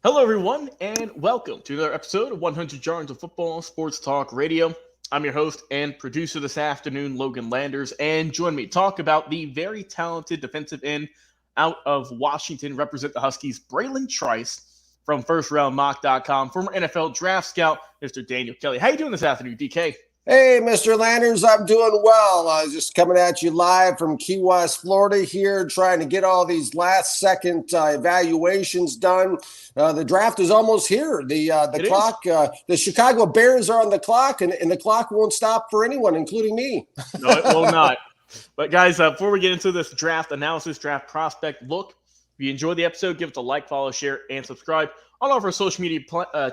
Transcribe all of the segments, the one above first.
Hello, everyone, and welcome to another episode of 100 Yards of Football Sports Talk Radio. I'm your host and producer this afternoon, Logan Landers, and join me to talk about the very talented defensive end out of Washington, represent the Huskies, Bralen Trice from FirstRoundMock.com, former NFL draft scout, Mr. Daniel Kelly. How you doing this afternoon, DK? Hey, Mr. Landers, I'm doing well. Just coming at you live from Key West, Florida here, trying to get all these last-second evaluations done. The draft is almost here. The clock, the Chicago Bears are on the clock, and the clock won't stop for anyone, including me. No, it will not. But, guys, before we get into this draft analysis, draft prospect look, if you enjoyed the episode, give it a like, follow, share, and subscribe on all of our social media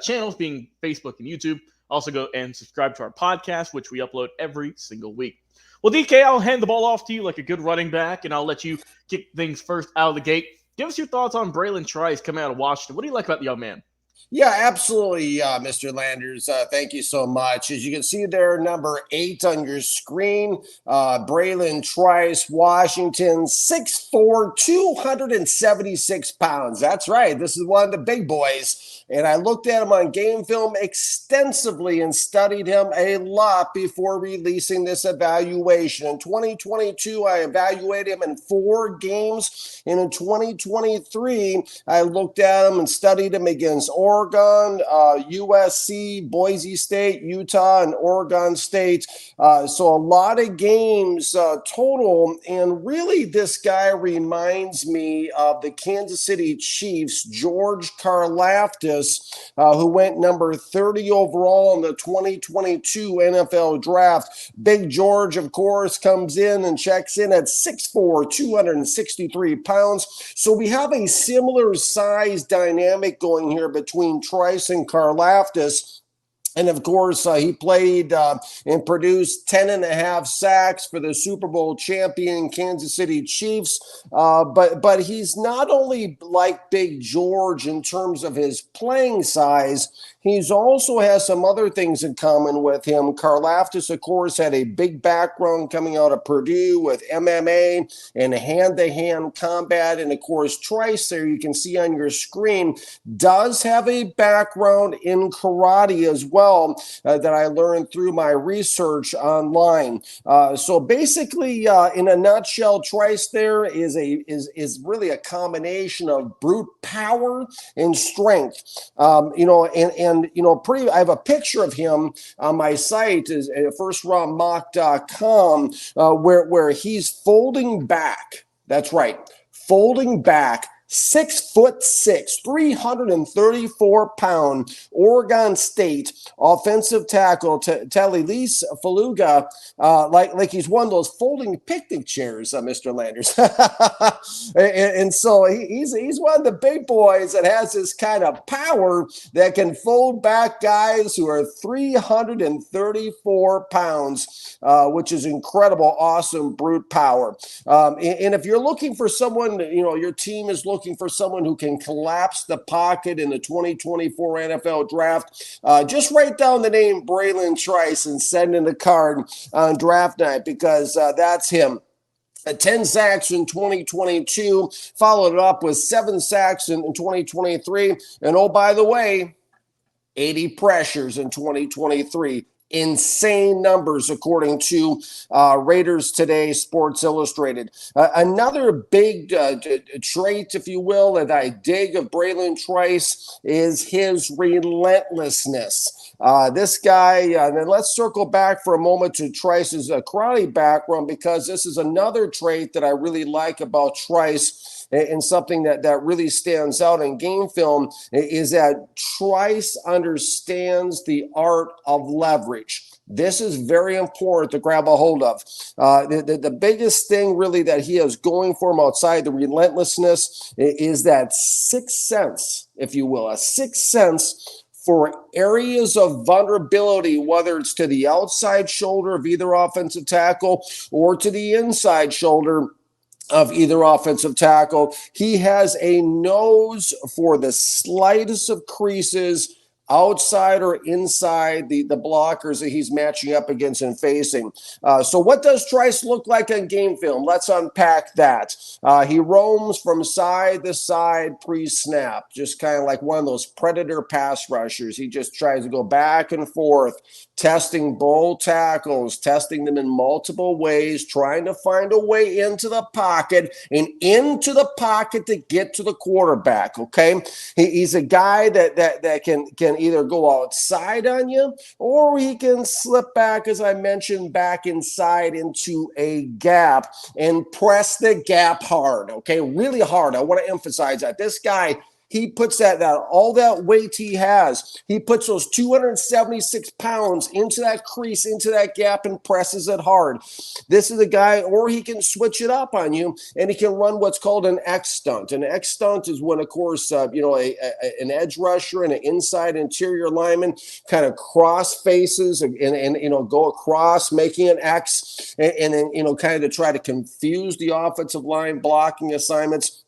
channels, being Facebook and YouTube. Also, go and subscribe to our podcast, which we upload every single week. Well, DK, I'll hand the ball off to you like a good running back, and I'll let you kick things first out of the gate. Give us your thoughts on Bralen Trice coming out of Washington. What do you like about the young man? Yeah, absolutely, Mr. Landers. Thank you so much. As you can see there, number 8 on your screen, Bralen Trice, Washington, 6'4", 276 pounds. That's right. This is one of the big boys. And I looked at him on game film extensively and studied him a lot before releasing this evaluation. In 2022, I evaluated him in 4 games. And in 2023, I looked at him and studied him against Oregon, USC, Boise State, Utah, and Oregon State. So a lot of games total. And really, this guy reminds me of the Kansas City Chiefs, George Karlaftis, who went number 30 overall in the 2022 NFL Draft. Big George, of course, comes in and checks in at 6'4", 263 pounds. So we have a similar size dynamic going here between Trice and Karlaftis. And, of course, he played and produced 10.5 sacks for the Super Bowl champion Kansas City Chiefs. But he's not only like Big George in terms of his playing size, he's also has some other things in common with him. Karlaftis, of course, had a big background coming out of Purdue with MMA and hand-to-hand combat. And, of course, Trice, there you can see on your screen, does have a background in karate as well. That I learned through my research online. So basically, in a nutshell, Trice there is really a combination of brute power and strength. I have a picture of him on my site is FirstRoundMock.com where he's folding back. That's right, folding back. 6'6", 334-pound Oregon State offensive tackle Talilise Faluga, like he's one of those folding picnic chairs, Mr. Landers. and so he's one of the big boys that has this kind of power that can fold back guys who are 334 pounds, which is incredible, awesome brute power. And if you're looking for someone, your team is looking for someone who can collapse the pocket in the 2024 NFL Draft, just write down the name Bralen Trice and send in a card on draft night because that's him. 10 sacks in 2022, followed it up with 7 sacks in 2023. And oh, by the way, 80 pressures in 2023. Insane numbers, according to Raiders Today, Sports Illustrated. Another big trait, if you will, that I dig of Bralen Trice is his relentlessness. This guy, and then let's circle back for a moment to Trice's karate background, because this is another trait that I really like about Trice. And something that really stands out in game film is that Trice understands the art of leverage. This is very important to grab a hold of. The biggest thing really that he has going for him outside the relentlessness is that sixth sense, if you will, a sixth sense for areas of vulnerability, whether it's to the outside shoulder of either offensive tackle or to the inside shoulder of either offensive tackle. He has a nose for the slightest of creases, outside or inside the blockers that he's matching up against and facing. So what does Trice look like on game film? Let's unpack that. He roams from side to side pre-snap, just kind of like one of those predator pass rushers. He just tries to go back and forth, testing both tackles, testing them in multiple ways, trying to find a way into the pocket and into the pocket to get to the quarterback, okay? He's a guy that can either go outside on you, or he can slip back, as I mentioned, back inside into a gap and press the gap hard, okay? Really hard. I want to emphasize that. This guy, he puts that all that weight he has, he puts those 276 pounds into that crease, into that gap, and presses it hard. This is a guy, or he can switch it up on you, and he can run what's called an X stunt. An X stunt is when, of course, an edge rusher and an inside interior lineman kind of cross faces and go across, making an X, and then kind of to try to confuse the offensive line blocking assignments.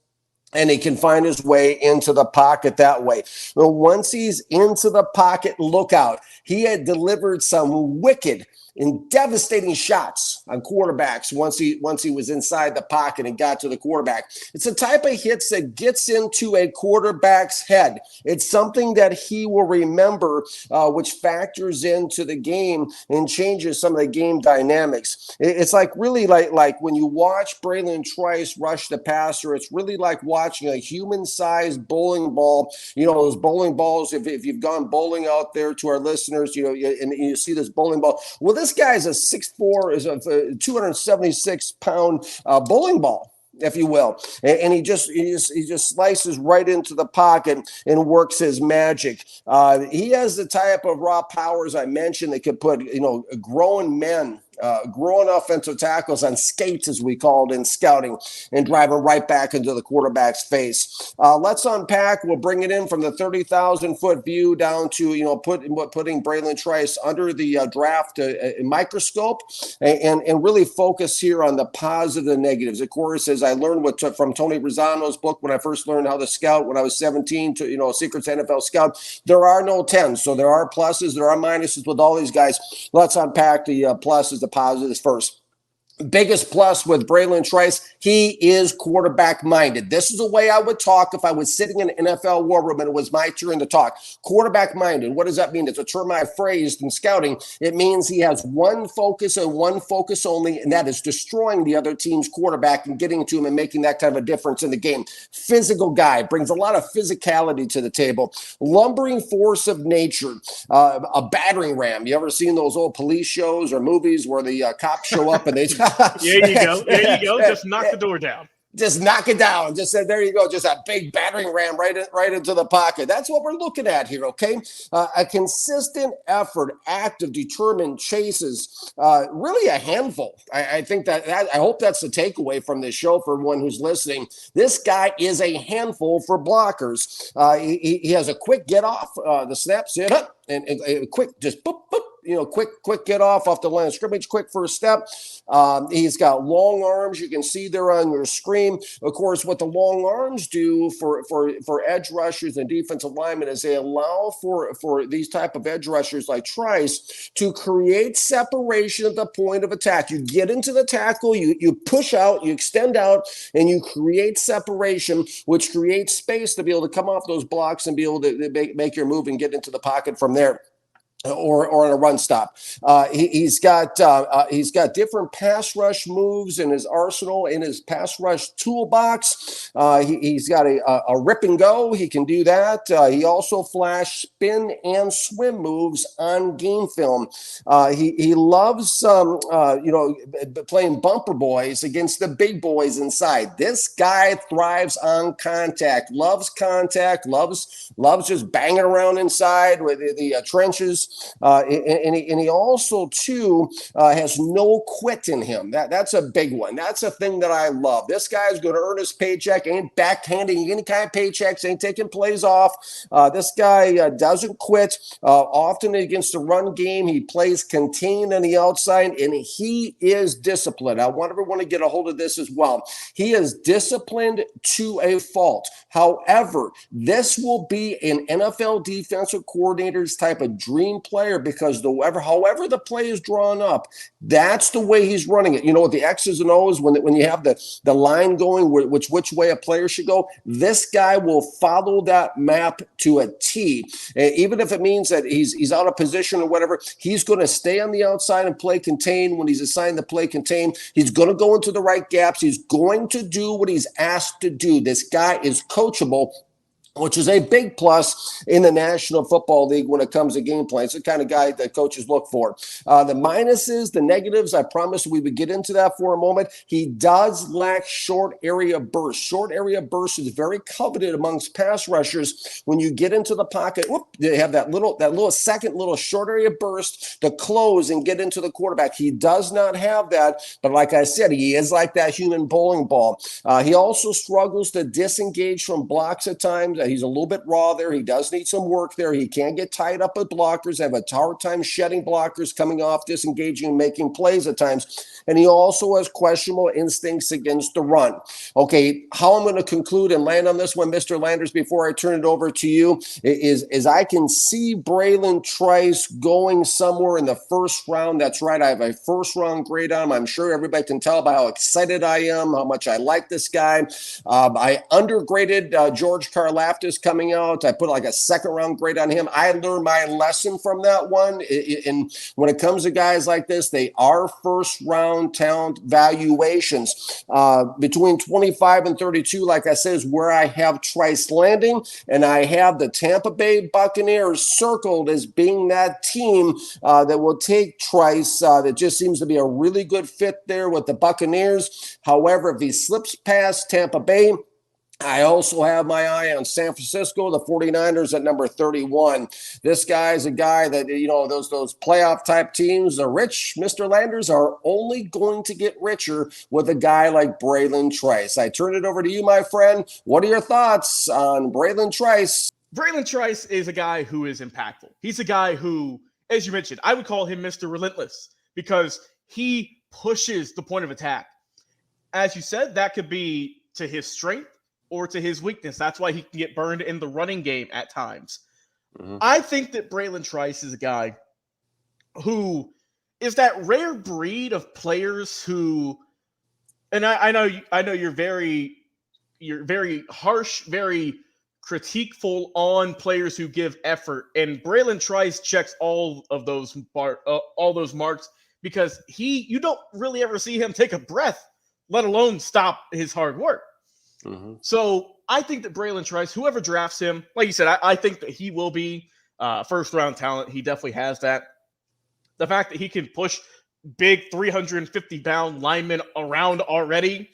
And he can find his way into the pocket that way. But once he's into the pocket, look out. He had delivered some wicked and devastating shots on quarterbacks once he was inside the pocket and got to the quarterback. It's the type of hits that gets into a quarterback's head. It's something that he will remember, which factors into the game and changes some of the game dynamics. It's like really like when you watch Bralen Trice rush the passer, it's really like watching a human-sized bowling ball. Those bowling balls, if you've gone bowling out there to our listeners, and you see this bowling ball. Well, this guy is a 6'4", is a 276-pound bowling ball, if you will, and he just slices right into the pocket and works his magic. He has the type of raw powers I mentioned that could put grown men, growing offensive tackles on skates, as we called in scouting, and drive them right back into the quarterback's face. Let's unpack. We'll bring it in from the 30,000-foot view down to putting Bralen Trice under the draft microscope and really focus here on the positive and negatives. Of course, as I learned from Tony Rosano's book when I first learned how to scout when I was 17, to Secrets NFL Scout, there are no 10s, so there are pluses, there are minuses with all these guys. Let's unpack the pluses, the positives first. Biggest plus with Bralen Trice, he is quarterback minded. This is the way I would talk if I was sitting in an NFL war room and it was my turn to talk. Quarterback minded. What does that mean? It's a term I phrased in scouting. It means he has one focus and one focus only, and that is destroying the other team's quarterback and getting to him and making that kind of a difference in the game. Physical guy, brings a lot of physicality to the table. Lumbering force of nature, a battering ram. You ever seen those old police shows or movies where the cops show up and they There you go. Just knock the door down. Just knock it down. Just said, there you go. Just a big battering ram right into the pocket. That's what we're looking at here, okay? A consistent effort, active, determined chases, really a handful. I think that I hope that's the takeaway from this show for everyone who's listening. This guy is a handful for blockers. He has a quick get off the snaps, hit up, and quick, just boop, boop. Quick get off the line of scrimmage, quick first step. He's got long arms. You can see there on your screen. Of course, what the long arms do for edge rushers and defensive linemen is they allow for these type of edge rushers like Trice to create separation at the point of attack. You get into the tackle, you push out, you extend out, and you create separation, which creates space to be able to come off those blocks and be able to make your move and get into the pocket from there. Or on a run stop. He's got different pass rush moves in his arsenal, in his pass rush toolbox. He's got a rip and go. He can do that. He also flash spin and swim moves on game film. He loves playing bumper boys against the big boys inside. This guy thrives on contact, loves just banging around inside with the trenches. And he also too has no quit in him. That's a big one. That's a thing that I love. This guy's going to earn his paycheck, ain't backhanding any kind of paychecks, ain't taking plays off. This guy doesn't quit. Often against the run game, he plays contained on the outside, and he is disciplined. I want everyone to get a hold of this as well. He is disciplined to a fault. However, this will be an NFL defensive coordinator's type of dream player because however the play is drawn up, that's the way he's running it. You know, with the X's and O's, when you have the line going, which way a player should go, this guy will follow that map to a T. Even if it means that he's out of position or whatever, he's going to stay on the outside and play contain when he's assigned to play contain. He's going to go into the right gaps. He's going to do what he's asked to do. This guy is coachable, which is a big plus in the National Football League when it comes to game plan. It's the kind of guy that coaches look for. The minuses, the negatives, I promised we would get into that for a moment. He does lack short area burst. Short area burst is very coveted amongst pass rushers. When you get into the pocket, they have that little second little short area burst to close and get into the quarterback. He does not have that, but like I said, he is like that human bowling ball. He also struggles to disengage from blocks at times. He's a little bit raw there. He does need some work there. He can't get tied up with blockers, have a hard time shedding blockers, coming off, disengaging, and making plays at times. And he also has questionable instincts against the run. Okay, how I'm going to conclude and land on this one, Mr. Landers, before I turn it over to you, is I can see Bralen Trice going somewhere in the first round. That's right. I have a first-round grade on him. I'm sure everybody can tell by how excited I am, how much I like this guy. I undergraded George Karlaftis coming out. I put like a second-round grade on him. I learned my lesson from that one. And when it comes to guys like this, they are first-round talent valuations. Between 25 and 32, like I said, is where I have Trice landing, and I have the Tampa Bay Buccaneers circled as being that team that will take Trice. That just seems to be a really good fit there with the Buccaneers. However, if he slips past Tampa Bay, I also have my eye on San Francisco, the 49ers at number 31. This guy is a guy that, you know, those playoff type teams, the rich, Mr. Landers, are only going to get richer with a guy like Bralen Trice. I turn it over to you, my friend. What are your thoughts on Bralen Trice? Bralen Trice is a guy who is impactful. He's a guy who, as you mentioned, I would call him Mr. Relentless because he pushes the point of attack. As you said, that could be to his strength or to his weakness. That's why he can get burned in the running game at times. Mm-hmm. I think that Bralen Trice is a guy who is that rare breed of players who, and I know you're very harsh, very critiqueful on players who give effort, and Bralen Trice checks all those marks because you don't really ever see him take a breath, let alone stop his hard work. Mm-hmm. So I think that Bralen Trice, whoever drafts him, like you said, I think that he will be first-round talent. He definitely has that. The fact that he can push big 350-pound linemen around already,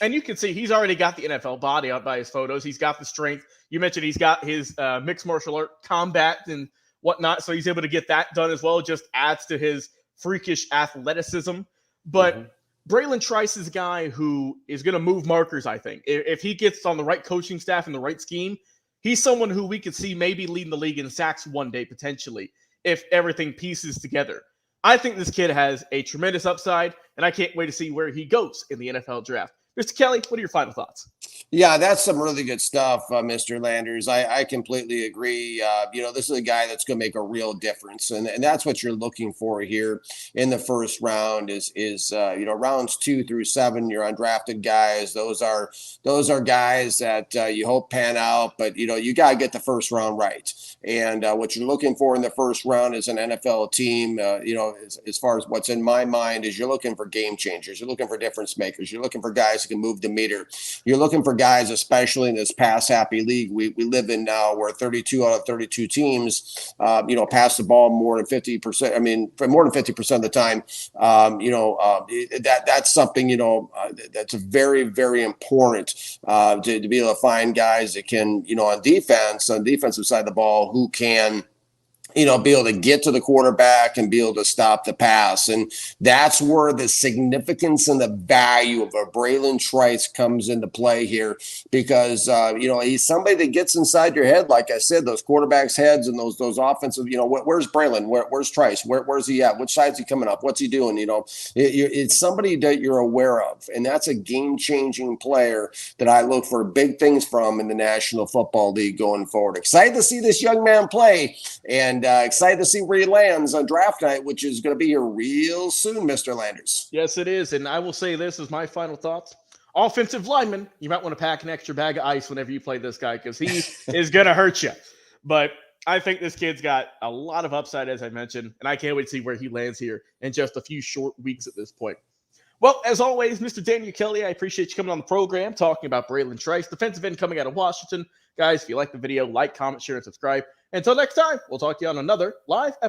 and you can see he's already got the NFL body out by his photos. He's got the strength. You mentioned he's got his mixed martial art combat and whatnot, so he's able to get that done as well. It just adds to his freakish athleticism. But mm-hmm. Bralen Trice is a guy who is going to move markers, I think. If he gets on the right coaching staff and the right scheme, he's someone who we could see maybe leading the league in sacks one day, potentially, if everything pieces together. I think this kid has a tremendous upside, and I can't wait to see where he goes in the NFL draft. Mr. Kelly, what are your final thoughts? Yeah, that's some really good stuff, Mr. Landers. I completely agree. This is a guy that's going to make a real difference, and that's what you're looking for here in the first round. Is rounds 2 through 7, you're undrafted guys. Those are guys that you hope pan out, but you got to get the first round right. And what you're looking for in the first round is an NFL team. As far as what's in my mind is you're looking for game changers. You're looking for difference makers. You're looking for guys who can move the meter. You're looking for guys, especially in this pass happy league we live in now, where 32 out of 32 teams, pass the ball more than 50%. I mean, for more than 50% of the time, that's something, that's very, very important to be able to find guys that can, on defensive side of the ball, who can be able to get to the quarterback and be able to stop the pass. And that's where the significance and the value of a Bralen Trice comes into play here, because, he's somebody that gets inside your head. Like I said, those quarterbacks' heads and those offensive, where's Bralen? Where's Trice? Where's he at? Which side's he coming up? What's he doing? It's somebody that you're aware of. And that's a game-changing player that I look for big things from in the National Football League going forward. Excited to see this young man play, and excited to see where he lands on draft night, which is going to be here real soon, Mr. Landers. Yes, it is. And I will say this is my final thoughts. Offensive lineman, you might want to pack an extra bag of ice whenever you play this guy, because he is going to hurt you. But I think this kid's got a lot of upside, as I mentioned, and I can't wait to see where he lands here in just a few short weeks at this point. Well, as always, Mr. Daniel Kelly, I appreciate you coming on the program talking about Bralen Trice, defensive end coming out of Washington. Guys, if you like the video, like, comment, share, and subscribe. Until next time, we'll talk to you on another live episode.